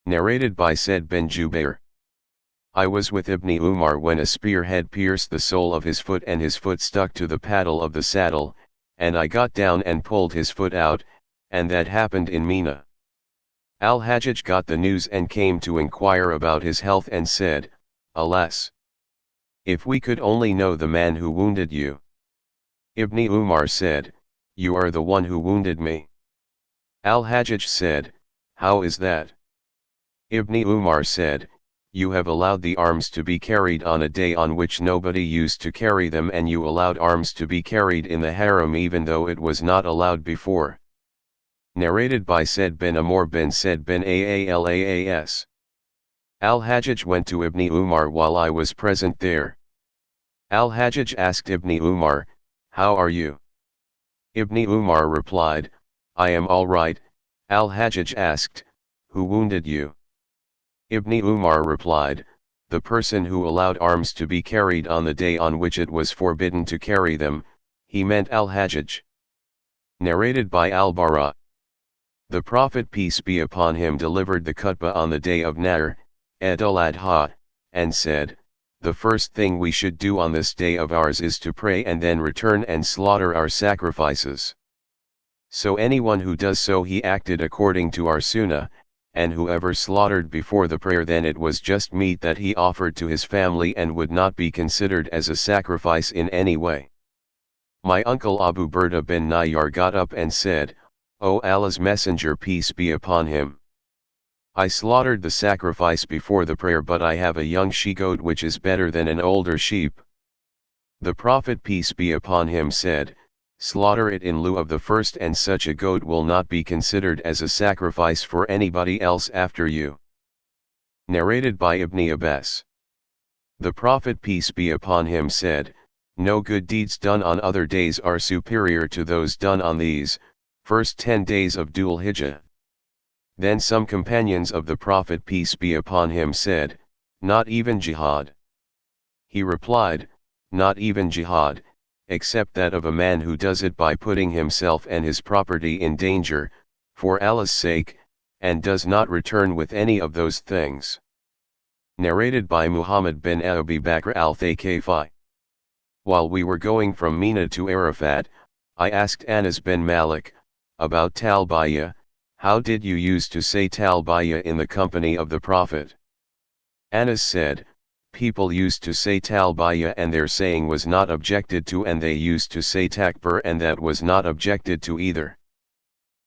Narrated by Said bin Jubair. I was with Ibn Umar when a spear had pierced the sole of his foot and his foot stuck to the paddle of the saddle, and I got down and pulled his foot out, and that happened in Mina. Al-Hajjaj got the news and came to inquire about his health and said, Alas! If we could only know the man who wounded you. Ibn Umar said, You are the one who wounded me. Al-Hajjaj said, How is that? Ibn Umar said, You have allowed the arms to be carried on a day on which nobody used to carry them, and you allowed arms to be carried in the haram even though it was not allowed before. Narrated by Said bin Amr bin Said bin Aalaas. Al-Hajjaj went to Ibn Umar while I was present there. Al-Hajjaj asked Ibn Umar, How are you? Ibn Umar replied, I am all right. Al-Hajjaj asked, Who wounded you? Ibn Umar replied, The person who allowed arms to be carried on the day on which it was forbidden to carry them. He meant Al-Hajjaj. Narrated by Al-Bara. The Prophet peace be upon him delivered the khutbah on the day of Nahr, Eid al-Adha, and said, The first thing we should do on this day of ours is to pray and then return and slaughter our sacrifices. So anyone who does so, he acted according to our sunnah, and whoever slaughtered before the prayer, then it was just meat that he offered to his family and would not be considered as a sacrifice in any way. My uncle Abu Burda bin Nayyar got up and said, O Allah's Messenger peace be upon him. I slaughtered the sacrifice before the prayer, but I have a young she-goat which is better than an older sheep. The Prophet peace be upon him said, Slaughter it in lieu of the first, and such a goat will not be considered as a sacrifice for anybody else after you. Narrated by Ibn Abbas. The Prophet peace be upon him said, No good deeds done on other days are superior to those done on these, first 10 days of Dhul Hijjah. Then some companions of the Prophet peace be upon him said, Not even jihad. He replied, Not even jihad, except that of a man who does it by putting himself and his property in danger, for Allah's sake, and does not return with any of those things. Narrated by Muhammad bin Abi Bakr al-Thaqafi. While we were going from Mina to Arafat, I asked Anas bin Malik, about Talbiyah, How did you use to say Talbiyah in the company of the Prophet? Anas said, People used to say Talbiyah and their saying was not objected to, and they used to say Takbir and that was not objected to either.